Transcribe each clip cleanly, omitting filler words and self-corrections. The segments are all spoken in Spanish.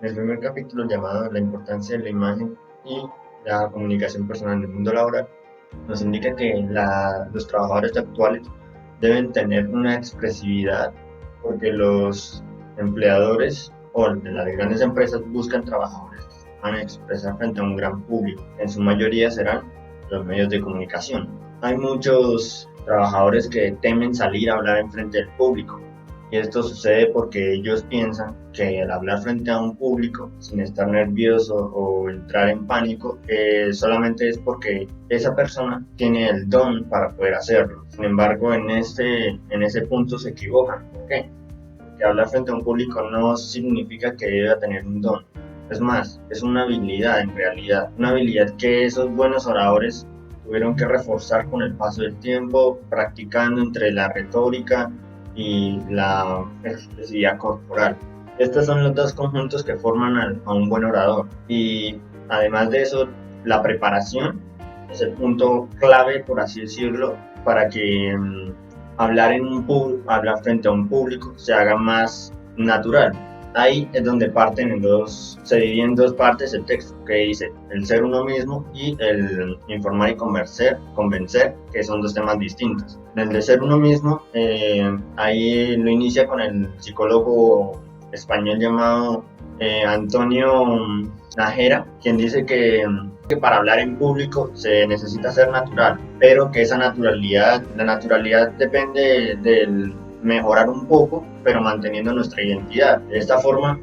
En el primer capítulo llamado La importancia de la imagen y la comunicación personal en el mundo laboral, nos indica que los trabajadores actuales deben tener una expresividad porque los empleadores o de las grandes empresas buscan trabajadores que se van a expresar frente a un gran público. En su mayoría serán los medios de comunicación. Hay muchos trabajadores que temen salir a hablar en frente del público, y esto sucede porque ellos piensan que al hablar frente a un público, sin estar nervioso o entrar en pánico, solamente es porque esa persona tiene el don para poder hacerlo. Sin embargo, en ese punto se equivocan. ¿Por qué? Porque hablar frente a un público no significa que deba tener un don. Es más, es una habilidad en realidad. Una habilidad que esos buenos oradores tuvieron que reforzar con el paso del tiempo, practicando entre la retórica y la expresividad corporal. Estos son los dos conjuntos que forman a un buen orador. Y además de eso, la preparación es el punto clave, por así decirlo, para que hablar frente a un público se haga más natural. Ahí es donde se divide en dos partes el texto, que dice el ser uno mismo y el informar y convencer, que son dos temas distintos. En el de ser uno mismo, ahí lo inicia con el psicólogo español llamado Antonio Najera, quien dice que para hablar en público se necesita ser natural, pero que la naturalidad depende del mejorar un poco, pero manteniendo nuestra identidad. De esta forma,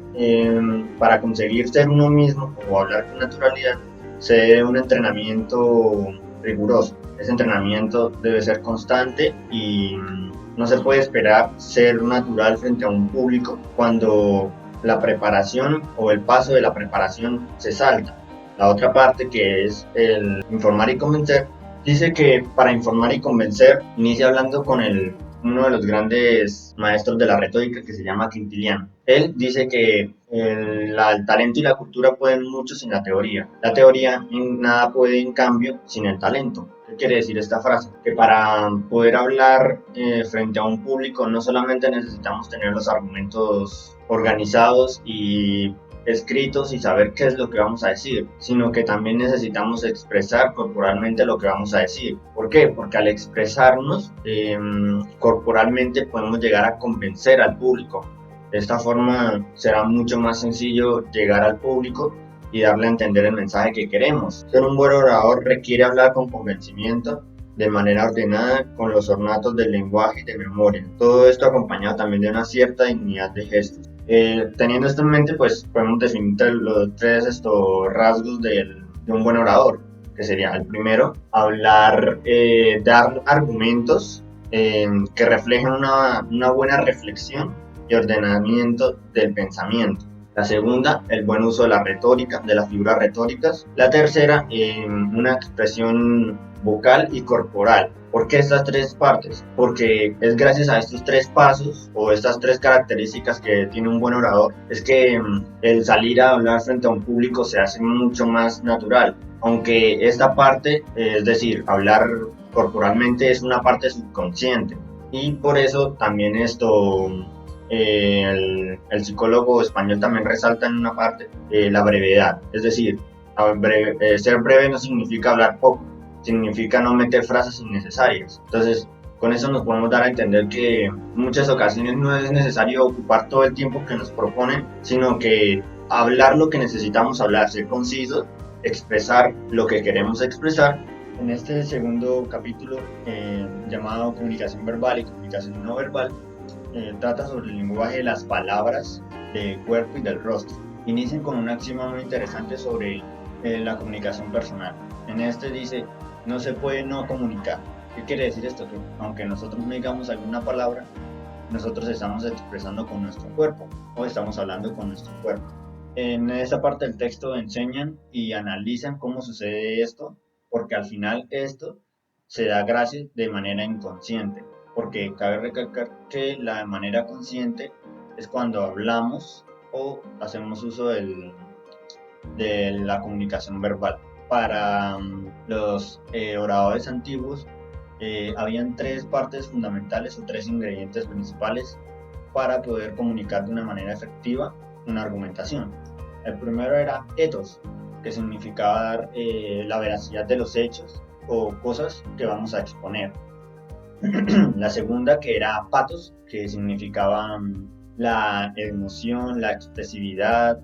para conseguir ser uno mismo o hablar con naturalidad, se debe un entrenamiento riguroso. Ese entrenamiento debe ser constante y no se puede esperar ser natural frente a un público cuando la preparación o el paso de la preparación se salta. La otra parte, que es el informar y convencer, dice que para informar y convencer inicia hablando con uno de los grandes maestros de la retórica, que se llama Quintiliano. Él dice que el talento y la cultura pueden mucho sin la teoría. La teoría nada puede, en cambio, sin el talento. ¿Qué quiere decir esta frase? Que para poder hablar frente a un público no solamente necesitamos tener los argumentos organizados y escritos y saber qué es lo que vamos a decir, sino que también necesitamos expresar corporalmente lo que vamos a decir. ¿Por qué? Porque al expresarnos corporalmente podemos llegar a convencer al público. De esta forma será mucho más sencillo llegar al público y darle a entender el mensaje que queremos. Ser un buen orador requiere hablar con convencimiento, de manera ordenada, con los ornatos del lenguaje y de memoria. Todo esto acompañado también de una cierta dignidad de gestos. Teniendo esto en mente, pues podemos definir los tres rasgos de un buen orador, que sería el primero, dar argumentos que reflejen una buena reflexión y ordenamiento del pensamiento. La segunda, el buen uso de la retórica, de las figuras retóricas. La tercera, una expresión vocal y corporal. ¿Por qué estas tres partes? Porque es gracias a estos tres pasos o estas tres características que tiene un buen orador, es que el salir a hablar frente a un público se hace mucho más natural. Aunque esta parte, es decir, hablar corporalmente, es una parte subconsciente. Y por eso también el psicólogo español también resalta en una parte la brevedad. Es decir, ser breve no significa hablar poco, significa no meter frases innecesarias. Entonces, con eso nos podemos dar a entender que en muchas ocasiones no es necesario ocupar todo el tiempo que nos proponen, sino que hablar lo que necesitamos hablar, ser concisos, expresar lo que queremos expresar. En este segundo capítulo, llamado Comunicación Verbal y Comunicación No Verbal, trata sobre el lenguaje de las palabras, del cuerpo y del rostro. Inician con un axioma muy interesante sobre la comunicación personal. En este dice, no se puede no comunicar. ¿Qué quiere decir esto? Que aunque nosotros no digamos alguna palabra, nosotros estamos expresando con nuestro cuerpo o estamos hablando con nuestro cuerpo. En esa parte del texto enseñan y analizan cómo sucede esto, porque al final esto se da gracias de manera inconsciente, porque cabe recalcar que la manera consciente es cuando hablamos o hacemos uso de la comunicación verbal. Para los oradores antiguos, habían tres partes fundamentales o tres ingredientes principales para poder comunicar de una manera efectiva una argumentación. El primero era ethos, que significaba dar la veracidad de los hechos o cosas que vamos a exponer. La segunda que era pathos, que significaba la emoción, la expresividad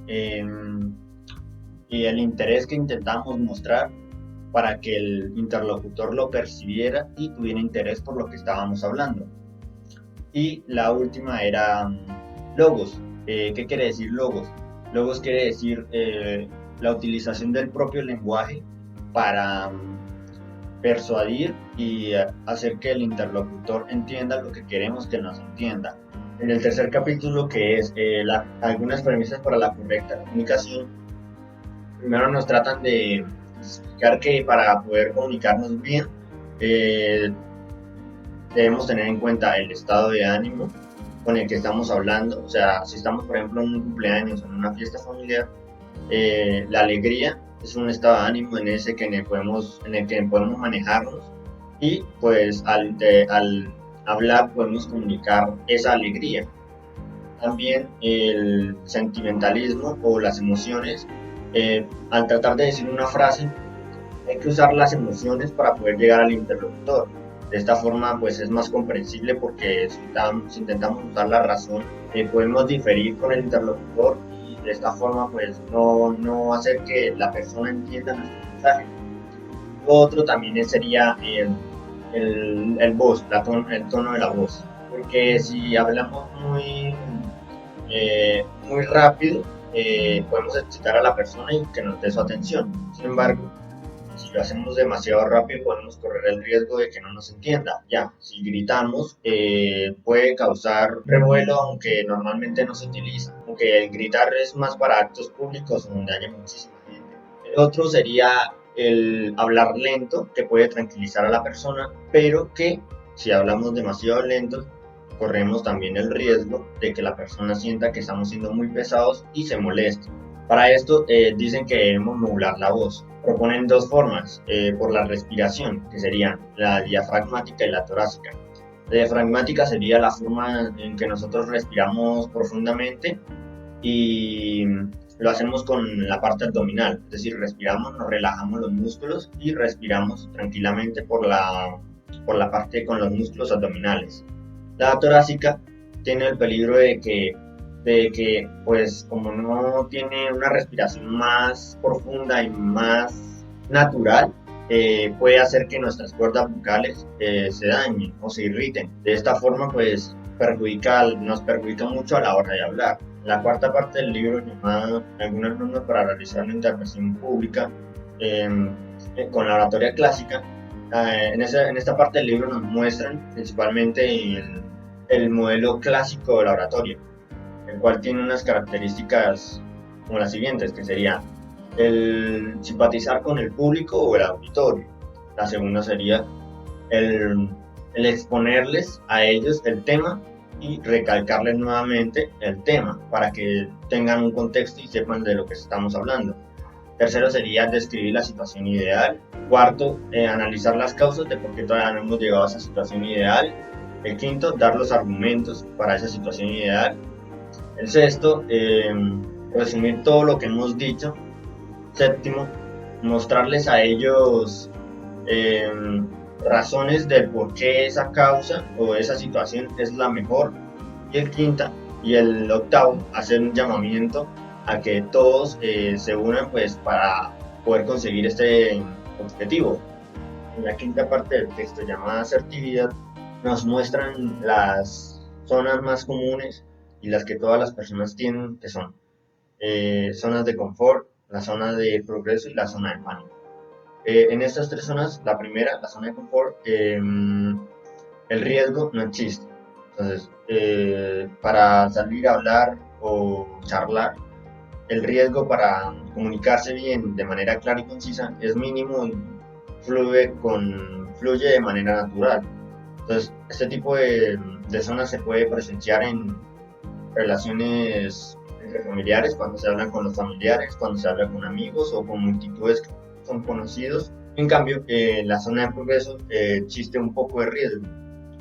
y el interés que intentamos mostrar para que el interlocutor lo percibiera y tuviera interés por lo que estábamos hablando. Y la última era logos. ¿Qué quiere decir logos? Logos quiere decir la utilización del propio lenguaje para persuadir y hacer que el interlocutor entienda lo que queremos que nos entienda. En el tercer capítulo, que es algunas premisas para la correcta comunicación, primero nos tratan de explicar que para poder comunicarnos bien, debemos tener en cuenta el estado de ánimo con el que estamos hablando. O sea, si estamos, por ejemplo, en un cumpleaños o en una fiesta familiar, la alegría es un estado de ánimo en el que podemos manejarnos y pues al hablar podemos comunicar esa alegría. También el sentimentalismo o las emociones, al tratar de decir una frase hay que usar las emociones para poder llegar al interlocutor. De esta forma pues es más comprensible porque si intentamos usar la razón podemos diferir con el interlocutor y de esta forma pues no hacer que la persona entienda nuestro mensaje. Lo otro también sería el voz, el tono de la voz, porque si hablamos muy rápido podemos excitar a la persona y que nos dé su atención. Sin embargo, si lo hacemos demasiado rápido podemos correr el riesgo de que no nos entienda. Ya, si gritamos puede causar revuelo, aunque normalmente no se utiliza, aunque el gritar es más para actos públicos donde haya muchísima gente. El otro sería el hablar lento, que puede tranquilizar a la persona, pero que si hablamos demasiado lento corremos también el riesgo de que la persona sienta que estamos siendo muy pesados y se moleste. Para esto dicen que debemos modular la voz. Proponen dos formas, por la respiración, que serían la diafragmática y la torácica. La diafragmática sería la forma en que nosotros respiramos profundamente y lo hacemos con la parte abdominal, es decir, respiramos, nos relajamos los músculos y respiramos tranquilamente por la parte con los músculos abdominales. La torácica tiene el peligro de que pues como no tiene una respiración más profunda y más natural, puede hacer que nuestras cuerdas vocales se dañen o se irriten. De esta forma pues nos perjudica mucho a la hora de hablar. La cuarta parte del libro, llamada Algunas normas para realizar la intervención pública con la oratoria clásica, en esta parte del libro nos muestran principalmente el modelo clásico de la oratoria, el cual tiene unas características como las siguientes, que sería el simpatizar con el público o el auditorio. La segunda sería el exponerles a ellos el tema y recalcarles nuevamente el tema para que tengan un contexto y sepan de lo que estamos hablando. Tercero sería describir la situación ideal. Cuarto, analizar las causas de por qué todavía no hemos llegado a esa situación ideal. El quinto, dar los argumentos para esa situación ideal. El sexto, resumir todo lo que hemos dicho. Séptimo, mostrarles a ellos razones del por qué esa causa o esa situación es la mejor. Y el octavo, hacer un llamamiento a que todos se unan pues para poder conseguir este objetivo. En la quinta parte del texto, llamada asertividad, nos muestran las zonas más comunes y las que todas las personas tienen, que son zonas de confort, la zona de progreso y la zona de pánico. En estas tres zonas, la primera, la zona de confort, el riesgo no existe. Entonces, para salir a hablar o charlar, el riesgo para comunicarse bien de manera clara y concisa es mínimo y fluye de manera natural. Entonces, este tipo de zonas se puede presenciar en relaciones entre familiares, cuando se hablan con los familiares, cuando se habla con amigos o con multitudes que son conocidos. En cambio, en la zona de progreso existe un poco de riesgo,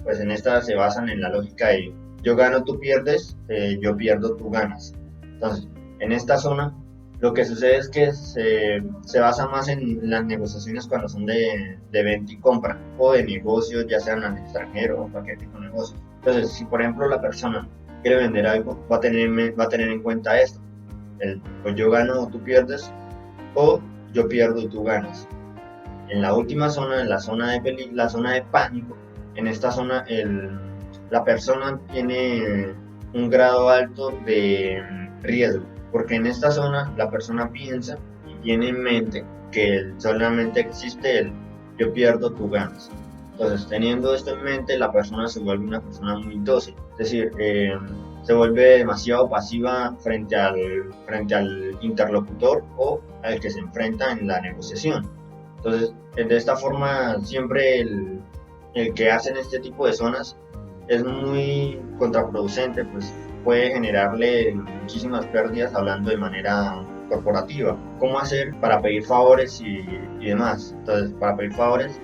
pues en esta se basan en la lógica de yo gano, tú pierdes, yo pierdo, tú ganas. Entonces, En esta zona, lo que sucede es que se basa más en las negociaciones cuando son de venta y compra o de negocios, ya sean al extranjero o cualquier tipo de negocio. Entonces, si por ejemplo la persona quiere vender algo, va a tener en cuenta esto. Pues yo gano o tú pierdes, o yo pierdo y tú ganas. En la última zona, en la zona de pánico, en esta zona la persona tiene un grado alto de riesgo, porque en esta zona la persona piensa y tiene en mente que solamente existe el yo pierdo, tú ganas. Entonces, teniendo esto en mente, la persona se vuelve una persona muy dócil, es decir, se vuelve demasiado pasiva frente al interlocutor o al que se enfrenta en la negociación. Entonces, de esta forma, siempre el que hacen este tipo de zonas es muy contraproducente, pues puede generarle muchísimas pérdidas hablando de manera corporativa. ¿Cómo hacer para pedir favores y demás? Entonces, para pedir favores,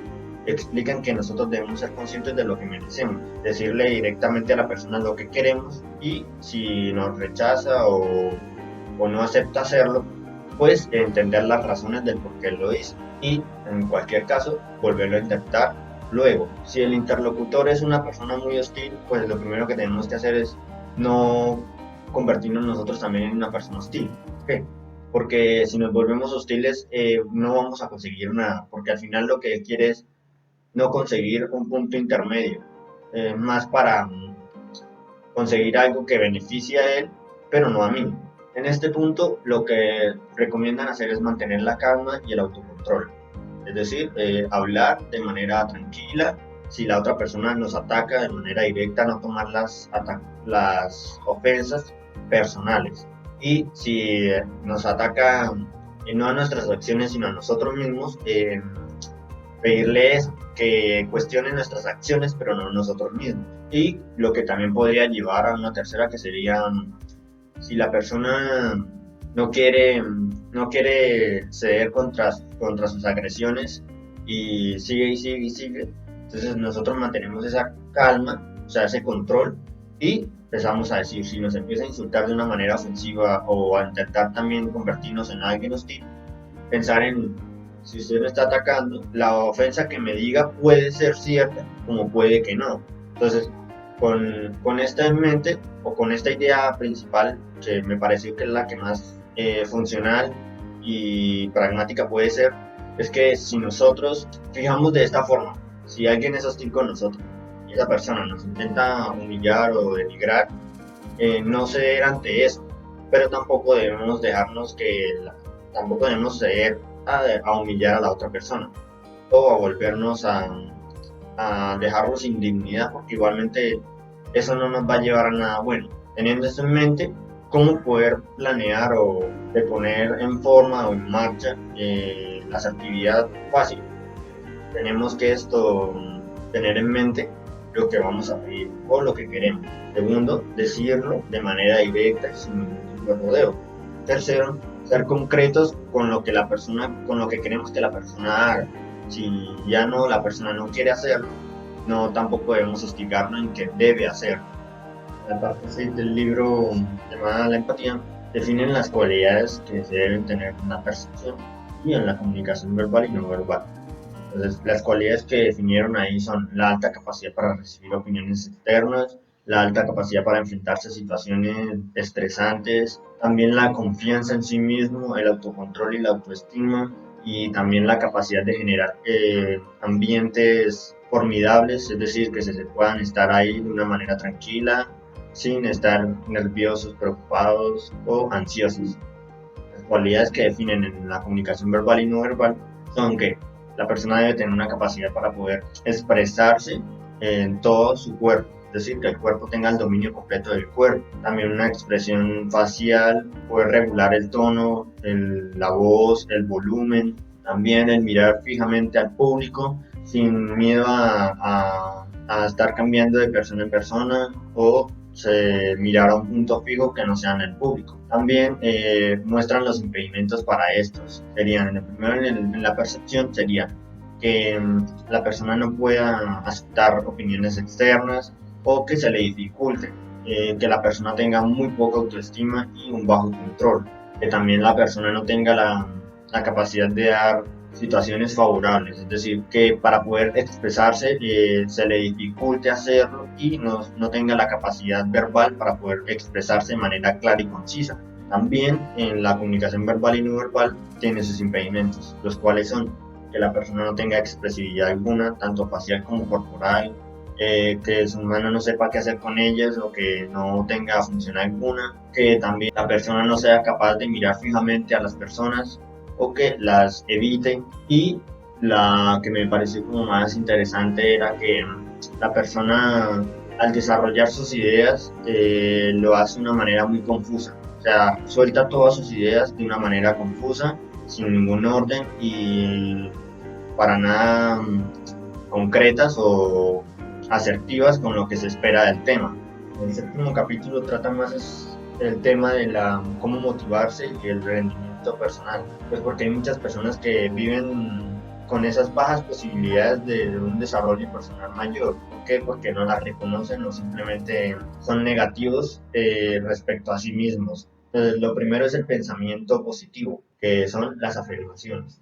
explican que nosotros debemos ser conscientes de lo que merecemos, decirle directamente a la persona lo que queremos y si nos rechaza o no acepta hacerlo, pues entender las razones del por qué lo hizo y en cualquier caso volverlo a intentar luego. Si el interlocutor es una persona muy hostil, pues lo primero que tenemos que hacer es no convertirnos nosotros también en una persona hostil. ¿Por Porque si nos volvemos hostiles no vamos a conseguir nada, porque al final lo que quiere es no conseguir un punto intermedio, más para conseguir algo que beneficie a él, pero no a mí. En este punto, lo que recomiendan hacer es mantener la calma y el autocontrol. Es decir, hablar de manera tranquila. Si la otra persona nos ataca de manera directa, no tomar las ofensas personales. Y si nos ataca no a nuestras acciones, sino a nosotros mismos, pedirles que cuestionen nuestras acciones, pero no nosotros mismos. Y lo que también podría llevar a una tercera, que sería si la persona no quiere ceder contra sus agresiones y sigue, entonces nosotros mantenemos esa calma, o sea, ese control y empezamos a decir, si nos empieza a insultar de una manera ofensiva o a intentar también convertirnos en alguien hostil, pensar en, si usted me está atacando, la ofensa que me diga puede ser cierta como puede que no. Entonces, con esto en mente o con esta idea principal, que me pareció que es la que más funcional y pragmática puede ser, es que si nosotros fijamos de esta forma, si alguien es hostil con nosotros y esa persona nos intenta humillar o denigrar, no ceder ante eso, pero tampoco debemos dejarnos tampoco debemos ceder a humillar a la otra persona o a volvernos a dejarlo sin dignidad, porque igualmente eso no nos va a llevar a nada bueno. Teniendo esto en mente, cómo poder planear o de poner en forma o en marcha la asertividad fácil. Tenemos que tener en mente lo que vamos a pedir o lo que queremos. Segundo, decirlo de manera directa y sin ningún tipo de rodeo. Tercero, ser concretos con lo que queremos que la persona haga. Si ya no, la persona no quiere hacerlo, no tampoco debemos hostigarlo en que debe hacerlo. La parte 6 del libro llamada La empatía definen las cualidades que se deben tener en la percepción y en la comunicación verbal y no verbal. Entonces, las cualidades que definieron ahí son la alta capacidad para recibir opiniones externas, la alta capacidad para enfrentarse a situaciones estresantes, también la confianza en sí mismo, el autocontrol y la autoestima, y también la capacidad de generar ambientes formidables, es decir, que se puedan estar ahí de una manera tranquila, sin estar nerviosos, preocupados o ansiosos. Las cualidades que definen en la comunicación verbal y no verbal son que la persona debe tener una capacidad para poder expresarse en todo su cuerpo, es decir, que el cuerpo tenga el dominio completo del cuerpo. También una expresión facial, poder regular el tono, la voz, el volumen. También el mirar fijamente al público sin miedo a estar cambiando de persona en persona o mirar a un punto fijo que no sea en el público. También muestran los impedimentos para estos. Serían, el primero en la percepción sería que la persona no pueda aceptar opiniones externas o que se le dificulte que la persona tenga muy poca autoestima y un bajo control, que también la persona no tenga la capacidad de dar situaciones favorables, es decir, que para poder expresarse se le dificulte hacerlo y no tenga la capacidad verbal para poder expresarse de manera clara y concisa. También en la comunicación verbal y no verbal tiene sus impedimentos, los cuales son que la persona no tenga expresividad alguna, tanto facial como corporal, que su mano no sepa qué hacer con ellas o que no tenga función alguna, que también la persona no sea capaz de mirar fijamente a las personas o que las evite. Y la que me pareció como más interesante era que la persona al desarrollar sus ideas lo hace de una manera muy confusa, o sea, suelta todas sus ideas de una manera confusa, sin ningún orden y para nada concretas o asertivas con lo que se espera del tema. El séptimo capítulo trata más el tema de cómo motivarse y el rendimiento personal, pues porque hay muchas personas que viven con esas bajas posibilidades de un desarrollo personal mayor. ¿Por qué? Porque no las reconocen o simplemente son negativos respecto a sí mismos. Entonces, lo primero es el pensamiento positivo, que son las afirmaciones.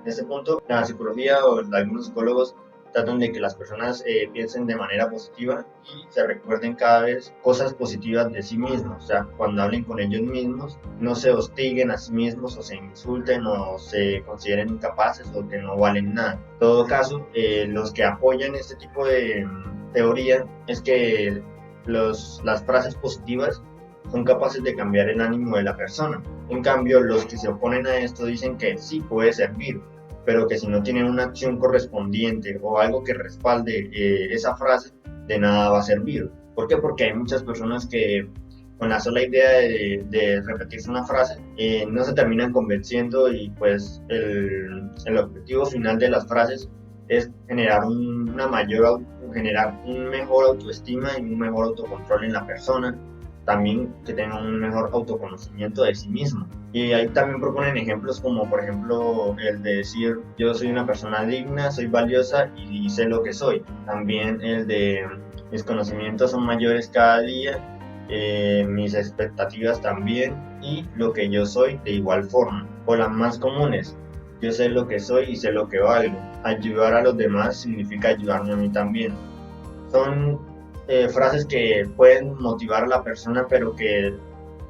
En este punto, la psicología o algunos psicólogos tratan de que las personas piensen de manera positiva y se recuerden cada vez cosas positivas de sí mismos. O sea, cuando hablen con ellos mismos, no se hostiguen a sí mismos o se insulten o se consideren incapaces o que no valen nada. En todo caso, los que apoyan este tipo de teoría es que las frases positivas son capaces de cambiar el ánimo de la persona. En cambio, los que se oponen a esto dicen que sí puede servir, pero que si no tienen una acción correspondiente o algo que respalde esa frase, de nada va a servir. ¿Por qué? Porque hay muchas personas que con la sola idea de repetirse una frase no se terminan convenciendo y pues el objetivo final de las frases es generar generar un mejor autoestima y un mejor autocontrol en la persona, también que tengan un mejor autoconocimiento de sí mismo. Y ahí también proponen ejemplos como por ejemplo el de decir yo soy una persona digna, soy valiosa y sé lo que soy. También el de mis conocimientos son mayores cada día, mis expectativas también y lo que yo soy de igual forma. O las más comunes, yo sé lo que soy y sé lo que valgo. Ayudar a los demás significa ayudarme a mí también. Son frases que pueden motivar a la persona, pero que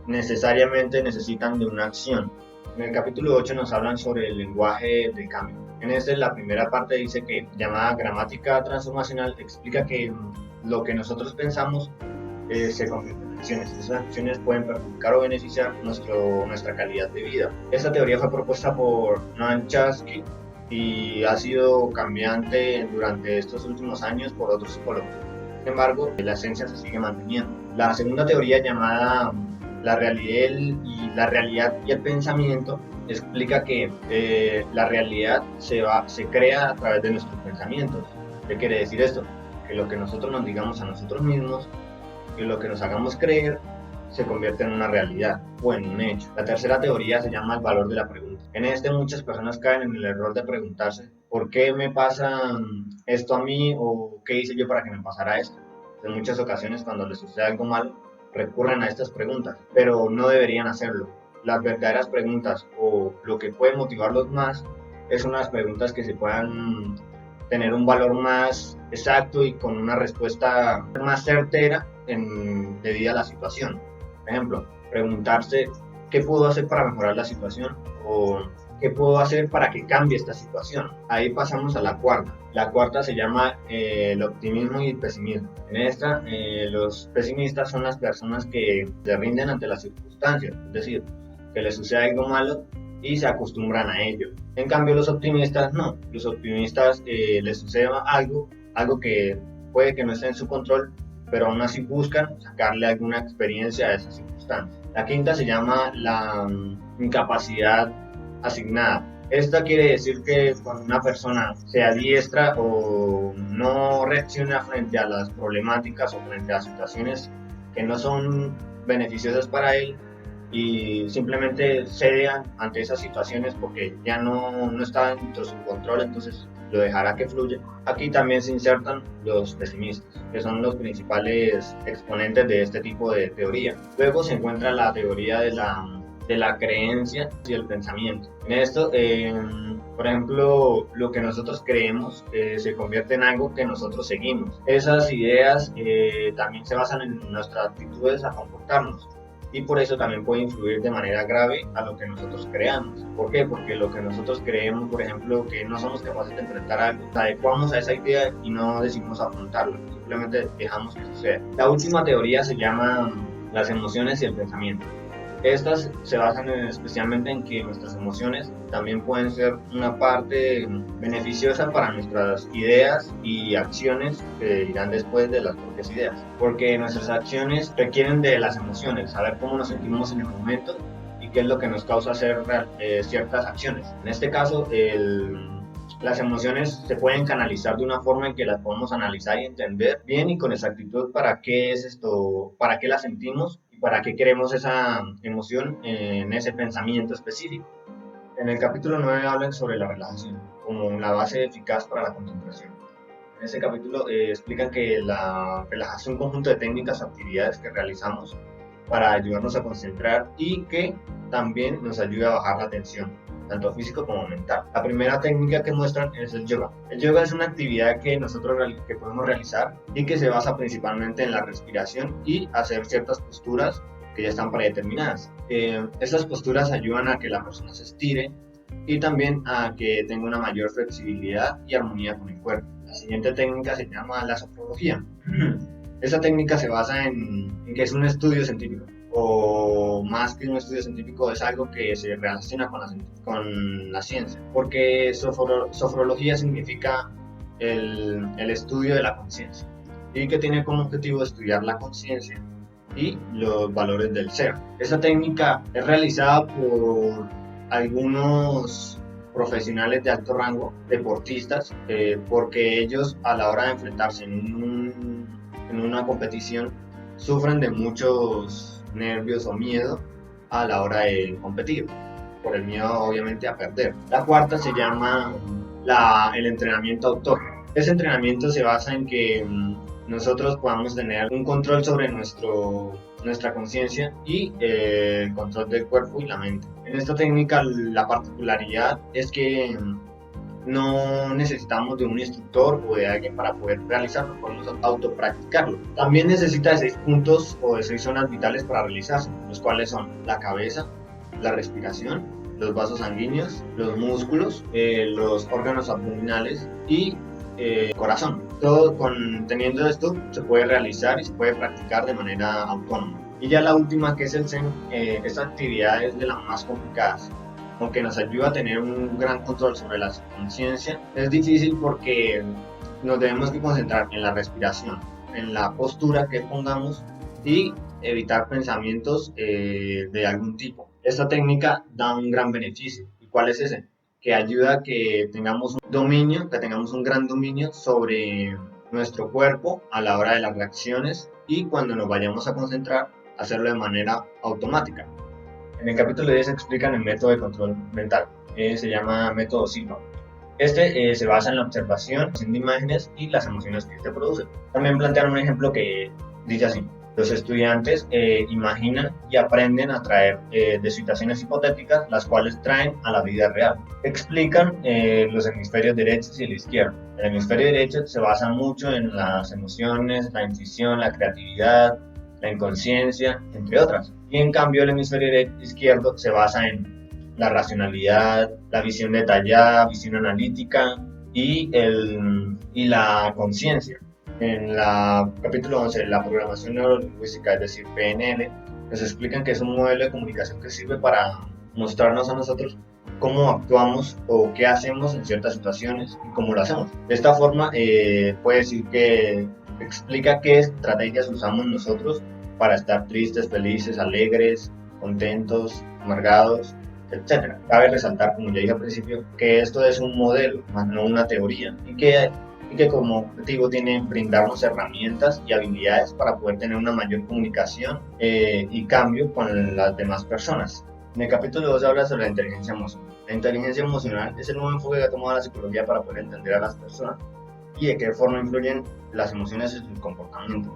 necesariamente necesitan de una acción. En el capítulo 8 nos hablan sobre el lenguaje del cambio. En este, la primera parte dice que, llamada gramática transformacional, explica que lo que nosotros pensamos se convierte en acciones. Esas acciones pueden perjudicar o beneficiar nuestra calidad de vida. Esta teoría fue propuesta por Noam Chomsky y ha sido cambiante durante estos últimos años por otros psicólogos. Sin embargo, la esencia se sigue manteniendo. La segunda teoría, llamada la realidad y el pensamiento, explica que la realidad se crea a través de nuestros pensamientos. ¿Qué quiere decir esto? Que lo que nosotros nos digamos a nosotros mismos, que lo que nos hagamos creer, se convierte en una realidad o en un hecho. La tercera teoría se llama el valor de la pregunta. En este muchas personas caen en el error de preguntarse ¿por qué me pasa esto a mí o qué hice yo para que me pasara esto? En muchas ocasiones cuando les sucede algo malo recurren a estas preguntas, pero no deberían hacerlo. Las verdaderas preguntas o lo que puede motivarlos más es unas preguntas que se puedan tener un valor más exacto y con una respuesta más certera debido a la situación. Por ejemplo, preguntarse qué puedo hacer para mejorar la situación o qué puedo hacer para que cambie esta situación. Ahí pasamos a la cuarta. La cuarta se llama el optimismo y el pesimismo. En esta, los pesimistas son las personas que se rinden ante las circunstancias, es decir, que les sucede algo malo y se acostumbran a ello. En cambio, los optimistas no. Los optimistas les sucede algo que puede que no esté en su control, pero aún así buscan sacarle alguna experiencia a esa circunstancia. La quinta se llama la incapacidad asignada. Esta quiere decir que cuando una persona se adiestra o no reacciona frente a las problemáticas o frente a situaciones que no son beneficiosas para él y simplemente cede ante esas situaciones porque ya no está dentro de su control, entonces lo dejará que fluya. Aquí también se insertan los pesimistas, que son los principales exponentes de este tipo de teoría. Luego se encuentra la teoría de la creencia y el pensamiento. En esto, por ejemplo, lo que nosotros creemos se convierte en algo que nosotros seguimos. Esas ideas también se basan en nuestras actitudes a comportarnos, y por eso también puede influir de manera grave a lo que nosotros creamos. ¿Por qué? Porque lo que nosotros creemos, por ejemplo, que no somos capaces de enfrentar algo, nos adecuamos a esa idea y no decidimos afrontarlo, simplemente dejamos que suceda. La última teoría se llama las emociones y el pensamiento. Estas se basan especialmente en que nuestras emociones también pueden ser una parte beneficiosa para nuestras ideas y acciones que irán después de las propias ideas. Porque nuestras acciones requieren de las emociones, saber cómo nos sentimos en el momento y qué es lo que nos causa hacer ciertas acciones. En este caso, las emociones se pueden canalizar de una forma en que las podemos analizar y entender bien y con exactitud para qué es esto, para qué la sentimos y para qué queremos esa emoción en ese pensamiento específico. En el capítulo 9 hablan sobre la relajación como la base eficaz para la concentración. En ese capítulo explican que la relajación es un conjunto de técnicas o actividades que realizamos para ayudarnos a concentrar y que también nos ayuda a bajar la tensión, tanto físico como mental. La primera técnica que muestran es el yoga. El yoga es una actividad que nosotros que podemos realizar y que se basa principalmente en la respiración y hacer ciertas posturas que ya están predeterminadas. Estas posturas ayudan a que la persona se estire y también a que tenga una mayor flexibilidad y armonía con el cuerpo. La siguiente técnica se llama la sofrología. Esta técnica se basa en que es un estudio científico, o más que un estudio científico, es algo que se relaciona con la ciencia, porque sofrología significa el estudio de la conciencia, y que tiene como objetivo estudiar la conciencia y los valores del ser. Esta técnica es realizada por algunos profesionales de alto rango, deportistas, porque ellos a la hora de enfrentarse en una competición sufren de muchos nervios o miedo a la hora de competir, por el miedo obviamente a perder. La cuarta se llama el entrenamiento autónomo. Ese entrenamiento se basa en que nosotros podamos tener un control sobre nuestra conciencia y el control del cuerpo y la mente. En esta técnica la particularidad es que no necesitamos de un instructor o de alguien para poder realizarlo, podemos autopracticarlo. También necesita de 6 puntos o de 6 zonas vitales para realizarse, los cuales son la cabeza, la respiración, los vasos sanguíneos, los músculos, los órganos abdominales y corazón. Todo teniendo esto se puede realizar y se puede practicar de manera autónoma. Y ya la última, que es el Zen, esta actividad es de las más complicadas, aunque nos ayuda a tener un gran control sobre la conciencia. Es difícil porque nos debemos que concentrar en la respiración, en la postura que pongamos y evitar pensamientos de algún tipo. Esta técnica da un gran beneficio. ¿Y cuál es ese? Que ayuda a que tengamos un gran dominio sobre nuestro cuerpo a la hora de las reacciones y cuando nos vayamos a concentrar, hacerlo de manera automática. En el capítulo 10 explican el método de control mental, se llama método Silva. Este se basa en la observación de imágenes y las emociones que este produce. También plantean un ejemplo que dice así: los estudiantes imaginan y aprenden a traer de situaciones hipotéticas, las cuales traen a la vida real. Explican los hemisferios derechos y el izquierdo. El hemisferio derecho se basa mucho en las emociones, la intuición, la creatividad, la inconsciencia, entre otras. Y en cambio el hemisferio izquierdo se basa en la racionalidad, la visión detallada, visión analítica y la conciencia. En el capítulo 11, la programación neurolingüística, es decir, PNL, nos explican que es un modelo de comunicación que sirve para mostrarnos a nosotros cómo actuamos o qué hacemos en ciertas situaciones y cómo lo hacemos. De esta forma, puede decir que explica qué estrategias usamos nosotros para estar tristes, felices, alegres, contentos, amargados, etc. Cabe resaltar, como ya dije al principio, que esto es un modelo, más no una teoría, y que como objetivo tiene brindarnos herramientas y habilidades para poder tener una mayor comunicación y cambio con las demás personas. En el capítulo 2 habla sobre la inteligencia emocional. La inteligencia emocional es el nuevo enfoque que ha tomado la psicología para poder entender a las personas y de qué forma influyen las emociones en su comportamiento.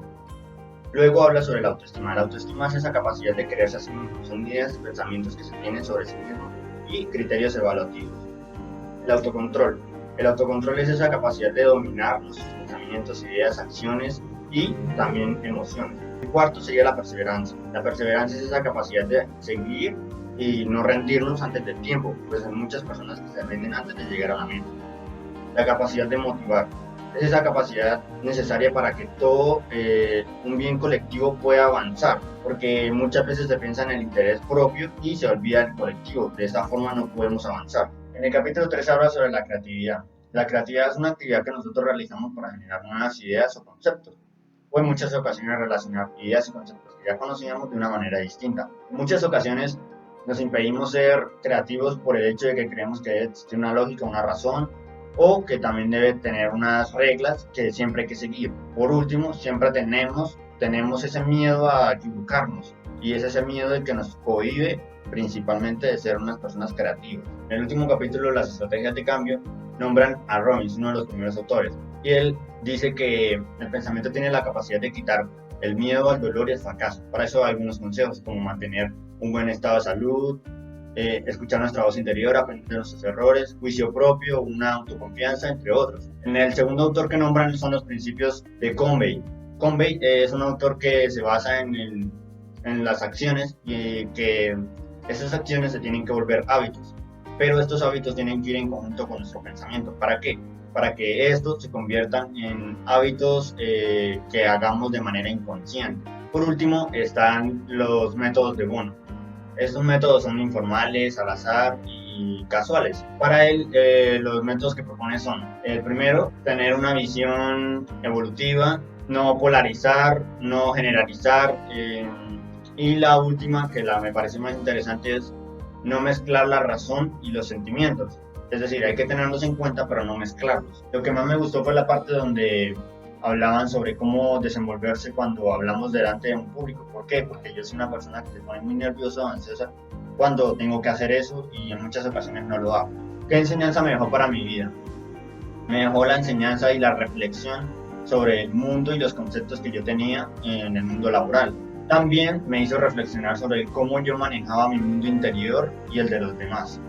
Luego habla sobre la autoestima. La autoestima es esa capacidad de creerse a sí mismo. Son ideas y pensamientos que se tienen sobre sí mismo y criterios evaluativos. El autocontrol. El autocontrol es esa capacidad de dominar nuestros pensamientos, ideas, acciones y también emociones. El cuarto sería la perseverancia. La perseverancia es esa capacidad de seguir y no rendirnos antes del tiempo, pues hay muchas personas que se rinden antes de llegar a la meta. La capacidad de motivar. Es esa capacidad necesaria para que todo un bien colectivo pueda avanzar, porque muchas veces se piensa en el interés propio y se olvida el colectivo. De esta forma no podemos avanzar. En el capítulo 3 habla sobre la creatividad. La creatividad es una actividad que nosotros realizamos para generar nuevas ideas o conceptos, o en muchas ocasiones relacionar ideas y conceptos que ya conocíamos de una manera distinta. En muchas ocasiones nos impedimos ser creativos por el hecho de que creemos que debe existir una lógica, una razón, o que también debe tener unas reglas que siempre hay que seguir. Por último, siempre tenemos ese miedo a equivocarnos, y es ese miedo el que nos cohíbe principalmente de ser unas personas creativas. En el último capítulo, las estrategias de cambio, nombran a Robbins, uno de los primeros autores, y él dice que el pensamiento tiene la capacidad de quitar el miedo al dolor y al fracaso. Para eso hay algunos consejos, como mantener un buen estado de salud, escuchar nuestra voz interior, aprender de nuestros errores, juicio propio, una autoconfianza, entre otros. En el segundo autor que nombran son los principios de Convey. Convey es un autor que se basa en las acciones y que esas acciones se tienen que volver hábitos, pero estos hábitos tienen que ir en conjunto con nuestro pensamiento. ¿Para qué? Para que estos se conviertan en hábitos que hagamos de manera inconsciente. Por último están los métodos de Bono. Estos métodos son informales, al azar y casuales. Para él, los métodos que propone son: el primero, tener una visión evolutiva, no polarizar, no generalizar, y la última, que me parece más interesante, es no mezclar la razón y los sentimientos. Es decir, hay que tenerlos en cuenta, pero no mezclarlos. Lo que más me gustó fue la parte donde hablaban sobre cómo desenvolverse cuando hablamos delante de un público. ¿Por qué? Porque yo soy una persona que se pone muy nerviosa, ansiosa, cuando tengo que hacer eso, y en muchas ocasiones no lo hago. ¿Qué enseñanza me dejó para mi vida? Me dejó la enseñanza y la reflexión sobre el mundo y los conceptos que yo tenía en el mundo laboral. También me hizo reflexionar sobre cómo yo manejaba mi mundo interior y el de los demás.